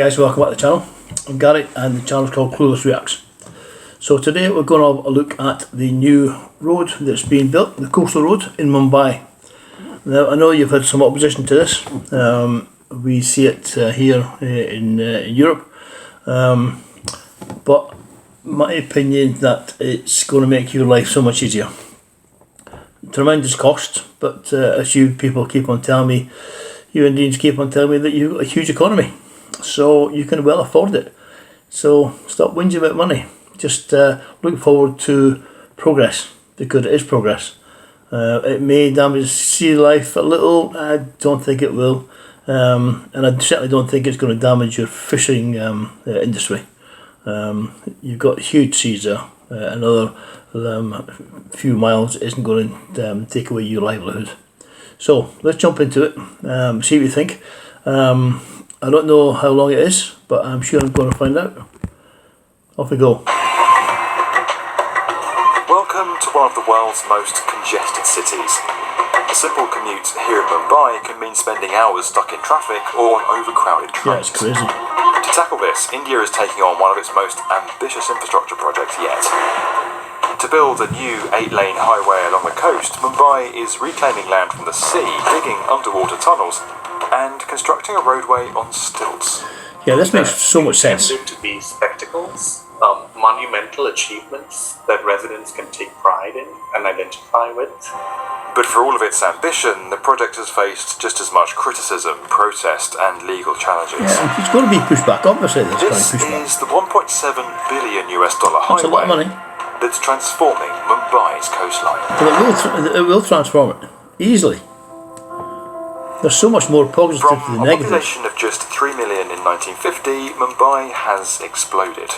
Guys, welcome back to the channel. I'm Gary and the channel is called Clueless Reacts. So today we're going to have a look at the new road that's being built, the coastal road in Mumbai. Now I know you've had some opposition to this. We see it here in Europe, but my opinion that it's going to make your life so much easier. Tremendous cost, but as you people keep on telling me, you Indians keep on telling me that you've got a huge economy, so you can well afford it. So stop whinging about money. Just look forward to progress, because it is progress. It may damage sea life a little. I don't think it will, and I certainly don't think it's going to damage your fishing industry. You've got huge seas there. Another few miles isn't going to take away your livelihood. So let's jump into it, see what you think. I don't know how long it is, but I'm sure I'm going to find out. Off we go. Welcome to one of the world's most congested cities. A simple commute here in Mumbai can mean spending hours stuck in traffic or on overcrowded trains. Yeah, it's crazy. To tackle this, India is taking on one of its most ambitious infrastructure projects yet. To build a new 8-lane highway along the coast, Mumbai is reclaiming land from the sea, digging underwater tunnels, and constructing a roadway on stilts. Yeah, this makes so much sense. Intended to be spectacles, monumental achievements that residents can take pride in and identify with. But for all of its ambition, the project has faced just as much criticism, protest, and legal challenges. Yeah, it's going to be pushed back, obviously. This is the $1.7 billion highway. That's a lot of money. That's transforming Mumbai's coastline. But it will transform it easily. There's so much more positive From than a negative. population of just 3 million in 1950, Mumbai has exploded.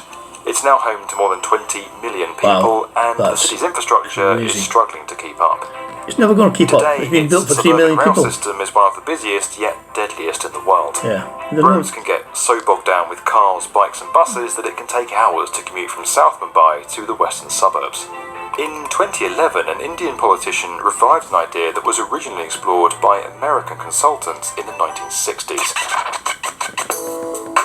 It's now home to more than 20 million people, and the city's infrastructure is struggling to keep up. It's never going to keep up. Today, It's been built for its 3 million suburban people. rail system is one of the busiest yet deadliest in the world. Yeah. Roads can get so bogged down with cars, bikes and buses that it can take hours to commute from South Mumbai to the western suburbs. In 2011, an Indian politician revived an idea that was originally explored by American consultants in the 1960s.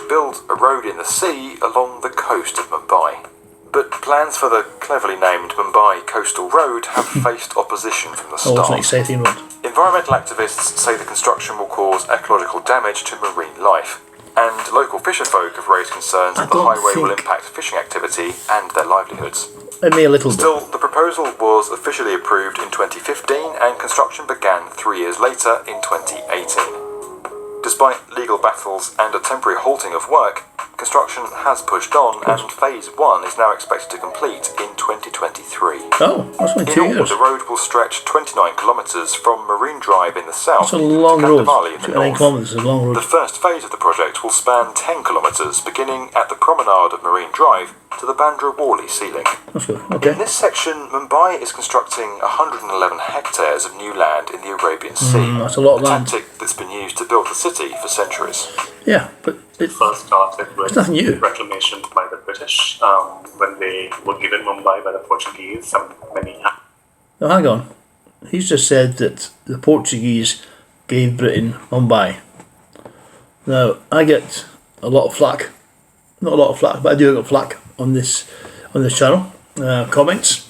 Build a road in the sea along the coast of Mumbai. But plans for the cleverly named Mumbai Coastal Road have faced opposition from the start. Oh, it's an exciting road. Environmental activists say the construction will cause ecological damage to marine life, and local fisherfolk have raised concerns that the highway will impact fishing activity and their livelihoods. It may a little bit. Still, the proposal was officially approved in 2015 and construction began 3 years later in 2018. Despite legal battles and a temporary halting of work, construction has pushed on and Phase 1 is now expected to complete in 2023. Oh, that's only 2 years. The road will stretch 29 kilometres from Marine Drive in the south That's a long to road. Kandivali in the 29 north. kilometres is a long road. The first phase of the project will span 10 kilometres, beginning at the promenade of Marine Drive to the Bandra Worli ceiling. That's good. Okay. In this section, Mumbai is constructing 111 hectares of new land in the Arabian Sea. That's a lot of land. tactic that's been used to build the city for centuries. Yeah, but It first started with nothing new. reclamation by the British when they were given Mumbai by the Portuguese. Now hang on. He's just said that the Portuguese gave Britain Mumbai. Now I get a lot of flack. Not a lot of flack, but I do get flack on this channel. Comments.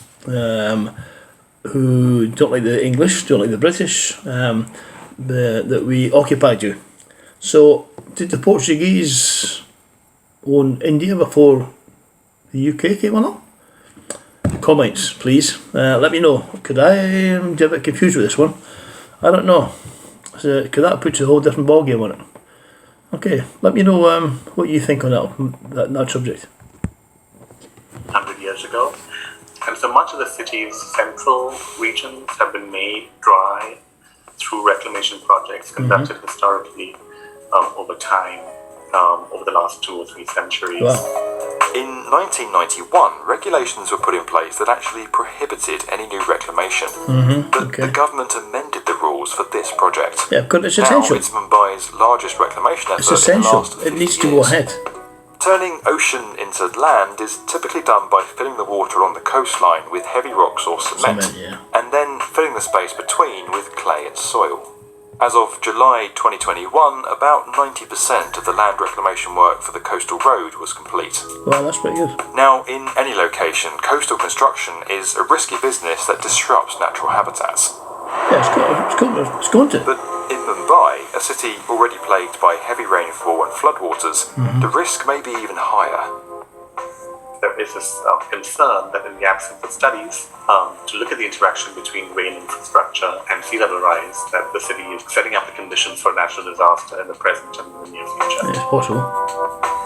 Who don't like the English, don't like the British, that we occupied you. So, did the Portuguese own India before the UK came along? Comments, please. Let me know. Could I get a bit confused with this one? I don't know. So, could that put a whole different ballgame on it? Okay, let me know what you think on that subject. 100 years ago. And so much of the city's central regions have been made dry through reclamation projects conducted historically over time, over the last 2 or 3 centuries. Wow. In 1991, regulations were put in place that actually prohibited any new reclamation. But the government amended the rules for this project. Yeah, because it's essential. Now it's Mumbai's largest reclamation effort It's essential. in the last 50 It needs to years. go ahead. Turning ocean into land is typically done by filling the water along the coastline with heavy rocks or cement, Yeah. and then filling the space between with clay and soil. As of July 2021, about 90% of the land reclamation work for the coastal road was complete. Well, that's pretty good. Now, in any location, coastal construction is a risky business that disrupts natural habitats. Yeah, it's going to. But in Mumbai, a city already plagued by heavy rainfall and floodwaters, the risk may be even higher. There is this concern that in the absence of studies to look at the interaction between rain infrastructure and sea level rise, that the city is setting up the conditions for natural disaster in the present and in the near future. Yeah, it's possible.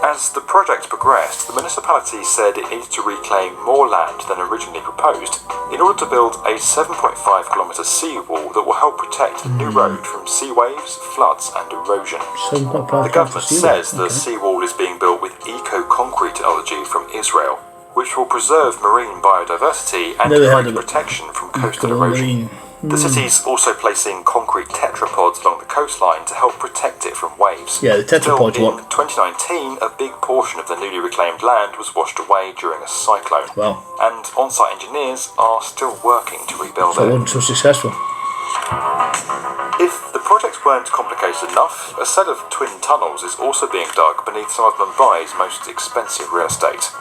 As the project progressed, the municipality said it needed to reclaim more land than originally proposed in order to build a 7.5-kilometre seawall that will help protect the new road from sea waves, floods and erosion. 7.5 The government says the seawall is being built with eco-concrete technology from Israel, which will preserve marine biodiversity and create protection from coastal erosion. The city's also placing concrete tetrapods along the coastline to help protect it from waves. Yeah, the tetrapods Still, in 2019, a big portion of the newly reclaimed land was washed away during a cyclone. Wow. And on-site engineers are still working to rebuild So it it. wasn't so successful. If the projects weren't complicated enough, a set of twin tunnels is also being dug beneath some of Mumbai's most expensive real estate.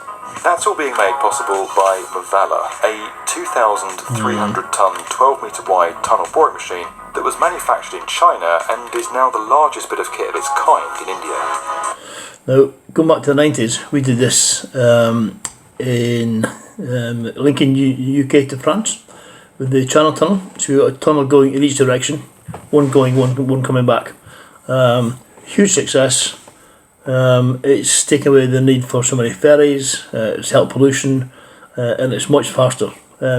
That's all being made possible by Mavala, a 2,300-ton, 12-metre wide tunnel boring machine that was manufactured in China and is now the largest bit of kit of its kind in India. Now, going back to the 90s, we did this in linking UK to France with the Channel Tunnel. So we got a tunnel going in each direction, one going, one coming back. Huge success. It's taken away the need for so many ferries, it's helped pollution, and it's much faster.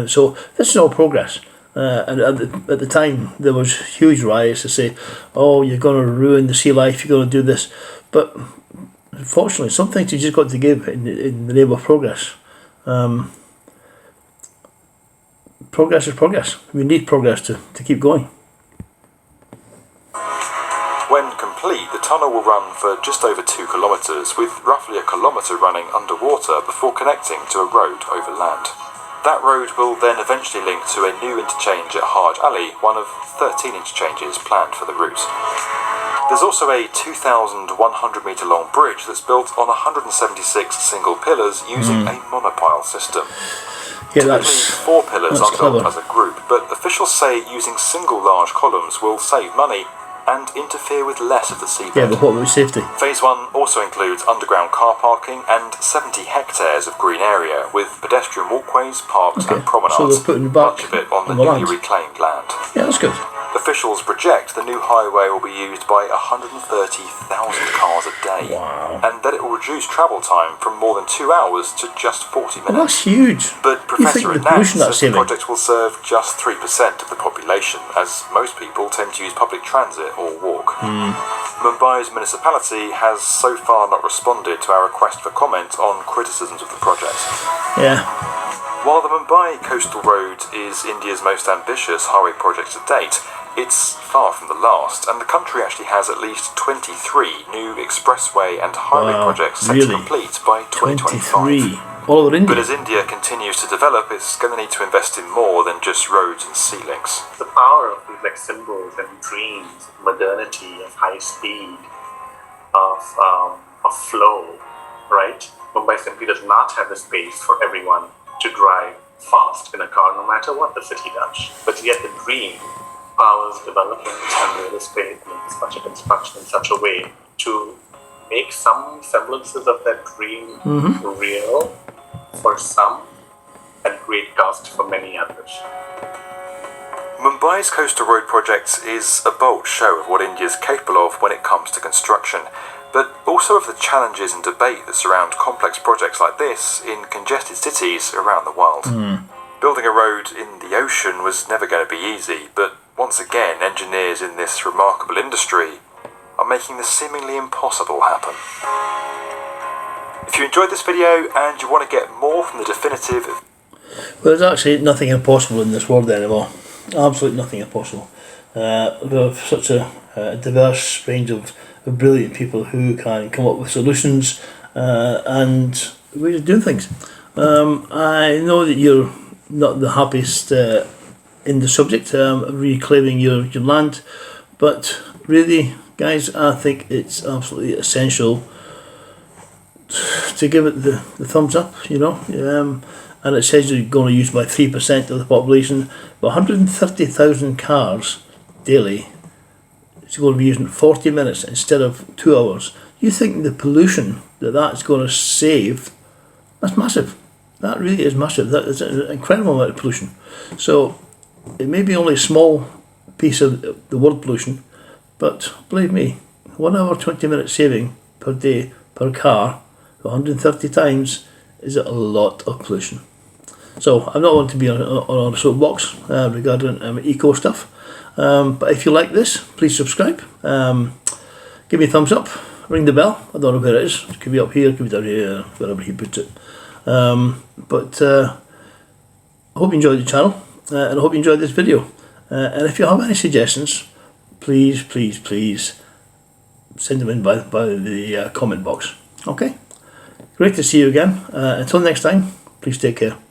So this is all progress. And at the time there was huge riots to say, oh, you're going to ruin the sea life, you're going to do this. But unfortunately, some things you just got to give in the name of progress. Progress is progress. We need progress to keep going. When complete, the tunnel will run for just over 2 kilometres, with roughly a kilometre running underwater before connecting to a road over land. That road will then eventually link to a new interchange at Haj Ali, one of 13 interchanges planned for the route. There's also a 2,100-metre long bridge that's built on 176 single pillars using a monopile system. Yeah, Typically, 4 pillars are built as a group, but officials say using single large columns will save money and interfere with less of the seabed. Yeah, but what about safety? Phase 1 also includes underground car parking and 70 hectares of green area with pedestrian walkways, parks and promenades, so they're putting back much of it on the land. newly reclaimed land. Yeah, that's good. Officials project the new highway will be used by 130,000 cars a day, and that it will reduce travel time from more than 2 hours to just 40 minutes. Well, that's huge. But Professor Anand says the project will serve just 3% of the population, as most people tend to use public transit or walk. Mumbai's municipality has so far not responded to our request for comment on criticisms of the project. Yeah. While the Mumbai Coastal Road is India's most ambitious highway project to date, it's far from the last, and the country actually has at least 23 new expressway and highway projects set to complete by 2025. 23. All over India. But as India continues to develop, it's going to need to invest in more than just roads and sea links. The power of these like symbols and dreams, modernity, of high speed, of flow, right? Mumbai simply does not have the space for everyone to drive fast in a car, no matter what the city does. But yet the dream powers development and real estate and infrastructure construction in such a way to make some semblances of that dream real for some at great cost for many others. Mumbai's Coastal Road project is a bold show of what India is capable of when it comes to construction, but also of the challenges and debate that surround complex projects like this in congested cities around the world. Building a road in the ocean was never going to be easy, but once again, engineers in this remarkable industry are making the seemingly impossible happen. If you enjoyed this video and you want to get more from the definitive... Well, there's actually nothing impossible in this world anymore. Absolutely nothing impossible. We have such a diverse range of brilliant people who can come up with solutions and ways of doing things. I know that you're not the happiest in the subject, reclaiming your land, But really, guys, I think it's absolutely essential to give it the thumbs up, you know. And it says you're going to use by 3% of the population, but 130,000 cars daily. It's going to be using 40 minutes instead of 2 hours. You think the pollution that's going to save? That's massive. That really is massive. That is an incredible amount of pollution. So it may be only a small piece of the world pollution, but believe me, 1 hour 20 minute saving per day per car, 130 times, is a lot of pollution. So I'm not wanting to be on a soapbox regarding eco stuff, but if you like this, please subscribe, give me a thumbs up, ring the bell. I don't know where it is. It could be up here, it could be down here, wherever he puts it. But I hope you enjoyed the channel, and I hope you enjoyed this video. And if you have any suggestions, please send them in by the comment box. Okay, great to see you again. Until next time, please take care.